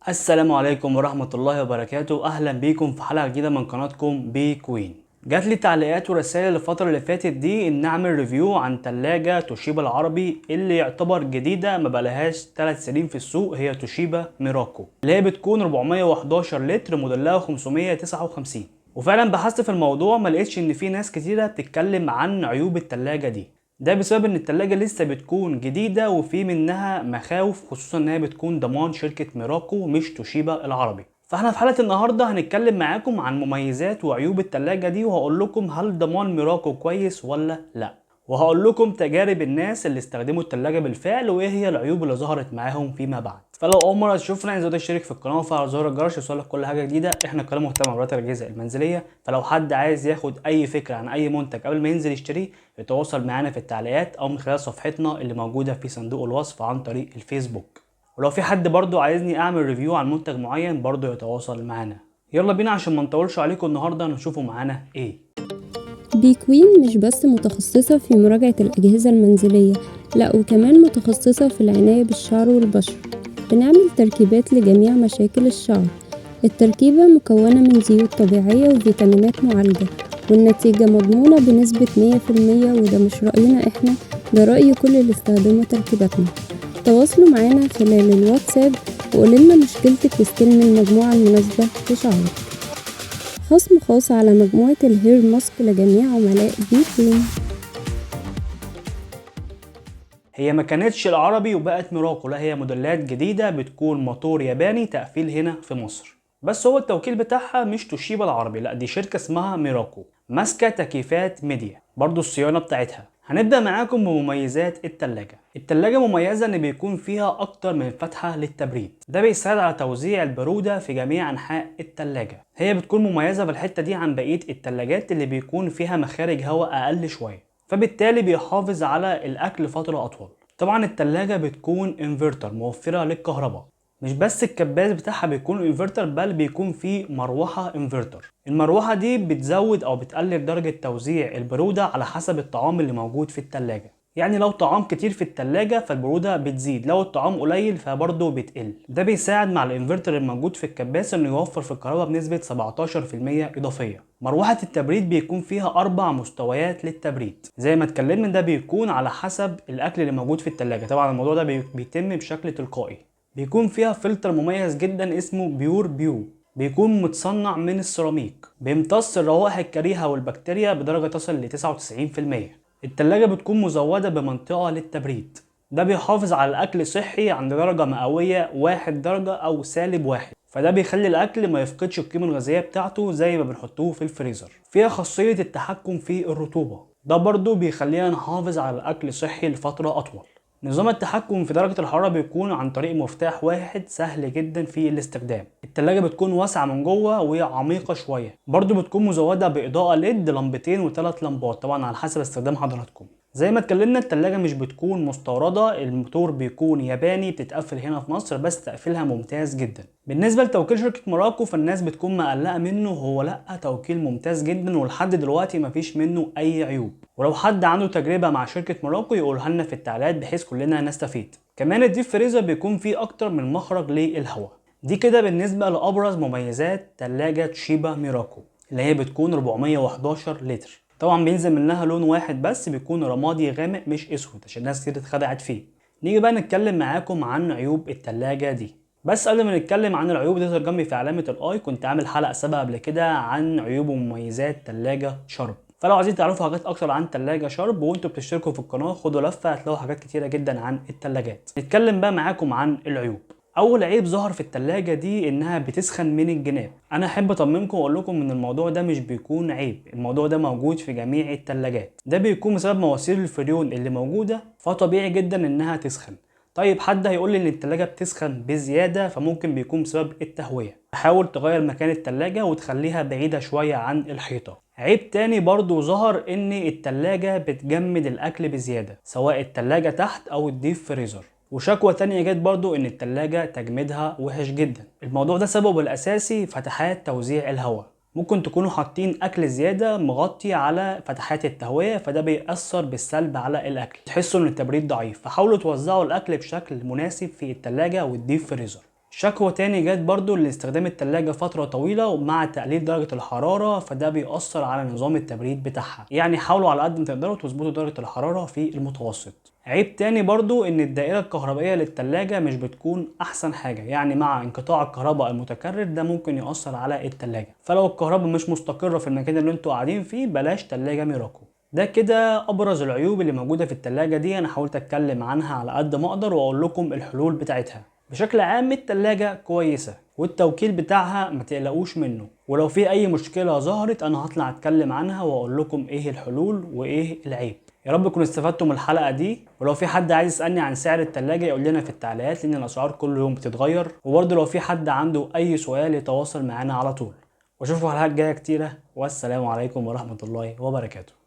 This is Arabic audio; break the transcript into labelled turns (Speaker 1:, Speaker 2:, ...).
Speaker 1: السلام عليكم ورحمة الله وبركاته. أهلا بيكم في حلقة جديدة من قناتكم بي كوين. جات لي تعليقات ورسائل الفترة اللي فاتت دي إن نعمل ريفيو عن تلاجة توشيبا العربي اللي يعتبر جديدة ما بقالهاش 3 سنين في السوق. هي توشيبا ميراكو اللي هي بتكون 411 لتر موديلها 559. وفعلا بحثت في الموضوع ما لقيتش إن في ناس كتيرة بتتكلم عن عيوب التلاجة دي. ده بسبب ان التلاجة لسه بتكون جديدة وفي منها مخاوف، خصوصا انها بتكون ضمان شركة ميراكو مش توشيبا العربي. فاحنا في حلقة النهاردة هنتكلم معاكم عن مميزات وعيوب التلاجة دي، وهقول لكم هل ضمان ميراكو كويس ولا لا، وهقول لكم تجارب الناس اللي استخدموا التلاجة بالفعل وايه هي العيوب اللي ظهرت معاهم فيما بعد. فلو اول مره تشوفنا عايز تشترك في القناه وفعل زر الجرس يوصلك كل حاجه جديده. احنا قناه مهتمه بمعلومات الاجهزه المنزليه، فلو حد عايز ياخد اي فكره عن اي منتج قبل ما ينزل يشتريه يتواصل معانا في التعليقات او من خلال صفحتنا اللي موجوده في صندوق الوصف عن طريق الفيسبوك. ولو في حد برضو عايزني اعمل ريفيو عن منتج معين برضو يتواصل معانا. يلا بينا عشان ما نطولش عليكم النهارده نشوفوا معانا ايه.
Speaker 2: بي كوين مش بس متخصصة في مراجعة الأجهزة المنزلية، لا وكمان متخصصة في العناية بالشعر والبشرة. بنعمل تركيبات لجميع مشاكل الشعر. التركيبة مكونة من زيوت طبيعية وفيتامينات معالجة، والنتيجة مضمونة بنسبة 100%. وده مش رأينا احنا، ده رأي كل اللي استخدموا تركيباتنا. تواصلوا معانا خلال الواتساب وقولنا مشكلتك واستلمي المجموعة المناسبة لشعرك. خصم خاص على مجموعة الهير ماسك لجميع عملاء بي كوين.
Speaker 1: هي ما كانتش العربي وبقت ميراكو، لا هي موديلات جديدة بتكون موتور ياباني تقفيل هنا في مصر، بس هو التوكيل بتاعها مش توشيبا العربي، لا دي شركة اسمها ميراكو ماسكة تكييفات ميديا. برضو الصيانة بتاعتها. هنبدأ معاكم بمميزات التلاجة. التلاجة مميزة ان بيكون فيها اكتر من فتحة للتبريد، ده بيساعد على توزيع البرودة في جميع انحاء التلاجة. هي بتكون مميزة في الحتة دي عن بقية التلاجات اللي بيكون فيها مخارج هواء اقل شوية، فبالتالي بيحافظ على الاكل فترة اطول. طبعا التلاجة بتكون انفرتر موفرة للكهرباء، مش بس الكباس بتاعها بيكون انفرتر بل بيكون فيه مروحة انفرتر. المروحة دي بتزود او بتقلل درجة توزيع البرودة على حسب الطعام اللي موجود في التلاجة. يعني لو طعام كتير في التلاجة فالبرودة بتزيد، لو الطعام قليل فبرضه بتقل. ده بيساعد مع الانفرتر الموجود في الكباس انه يوفر في الكهرباء بنسبة 17% اضافية. مروحة التبريد بيكون فيها 4 مستويات للتبريد زي ما اتكلمنا، ده بيكون على حسب الاكل اللي موجود في التلاجة. طبعا الموضوع ده بيتم بشكل تلقائي. بيكون فيها فلتر مميز جدا اسمه بيور بيكون متصنع من السيراميك، بيمتص الروائح الكريهة والبكتيريا بدرجة تصل ل 99%. التلاجة بتكون مزودة بمنطقة للتبريد، ده بيحافظ على الأكل صحي عند درجة مئوية 1 درجة أو -1، فده بيخلي الأكل ما يفقدش القيمة الغذائية بتاعته زي ما بنحطوه في الفريزر. فيها خاصية التحكم في الرطوبة، ده برضو بيخلينا نحافظ على الأكل صحي لفترة أطول. نظام التحكم في درجة الحرارة بيكون عن طريق مفتاح واحد سهل جدا في الاستخدام. التلاجة بتكون واسعة من جوه وعميقة شوية، برضو بتكون مزودة بإضاءة ليد لمبتين و3 لمبات طبعا على حسب استخدام حضراتكم. زي ما اتكلمنا التلاجة مش بتكون مستوردة، الموتور بيكون ياباني بتتقفل هنا في مصر، بس تقفيلها ممتاز جدا. بالنسبة لتوكيل شركة مراكو فالناس بتكون مقلقة منه، هو لا توكيل ممتاز جدا ولحد دلوقتي مفيش منه أي عيوب. ولو حد عنده تجربة مع شركة مراكو يقولها لنا في التعليقات بحيث كلنا نستفيد. كمان الديب فريزر بيكون فيه أكتر من مخرج للهواء. دي كده بالنسبة لأبرز مميزات تلاجة توشيبا ميراكو اللي هي بتكون 411 لتر. طبعا بينزل منها لون واحد بس بيكون رمادي غامق مش اسود عشان ناس كتير اتخدعت فيه. نيجي بقى نتكلم معاكم عن عيوب التلاجة دي. بس قبل ما نتكلم عن العيوب تظهر جنبي في علامة الاي كنت عامل حلقة سابقة قبل كده عن عيوب ومميزات تلاجة شارب، فلو عايزين تعرفوا حاجات اكتر عن تلاجة شارب وانتوا بتشتركوا في القناة خدوا لفة هتلاقوا حاجات كتيرة جدا عن التلاجات. نتكلم بقى معاكم عن العيوب. اول عيب ظهر في التلاجة دي انها بتسخن من الجناب. انا احب اطمنكم واقول لكم ان الموضوع ده مش بيكون عيب، الموضوع ده موجود في جميع التلاجات، ده بيكون بسبب مواسير الفريون اللي موجودة، فطبيعي جدا انها تسخن. طيب حد هيقول لي ان التلاجة بتسخن بزيادة، فممكن بيكون بسبب التهوية. حاول تغير مكان التلاجة وتخليها بعيدة شوية عن الحيطة. عيب تاني برضو ظهر ان التلاجة بتجمد الاكل بزيادة سواء التلاجة تحت او الديب فريزر. وشكوى تانية جت برضو ان التلاجة تجميدها وحش جدا. الموضوع ده سببه الاساسي فتحات توزيع الهواء، ممكن تكونوا حاطين اكل زيادة مغطي على فتحات التهوية، فده بيأثر بالسلب على الاكل، تحسوا ان التبريد ضعيف. فحاولوا توزعوا الاكل بشكل مناسب في التلاجة والديب فريزر. شكوى تاني جت برضو لاستخدام التلاجة فترة طويلة ومع تقليل درجة الحرارة، فده بيأثر على نظام التبريد بتاعها. يعني حاولوا على قد ما تقدروا تظبطوا درجة الحرارة في المتوسط. عيب تاني برضو ان الدائرة الكهربائية للتلاجة مش بتكون احسن حاجة، يعني مع انقطاع الكهرباء المتكرر ده ممكن يأثر على التلاجة. فلو الكهرباء مش مستقرة في المكان اللي انتوا قاعدين فيه بلاش تلاجة ميراكو. ده كده ابرز العيوب اللي موجودة في التلاجة دي. انا حاولت اتكلم عنها على قد ما اقدر واقول لكم الحلول بتاعتها. بشكل عام التلاجة كويسة والتوكيل بتاعها ما تقلقوش منه، ولو في اي مشكلة ظهرت انا هطلع اتكلم عنها واقول لكم ايه الحلول وايه العيب. يا رب تكونوا استفدتوا من الحلقة دي، ولو في حد عايز يسألني عن سعر التلاجة يقول لنا في التعليقات لان الاسعار كل يوم بتتغير. وبرضه لو في حد عنده اي سؤال يتواصل معانا على طول. واشوفكم في الحلقات الجاية كتيرة، والسلام عليكم ورحمة الله وبركاته.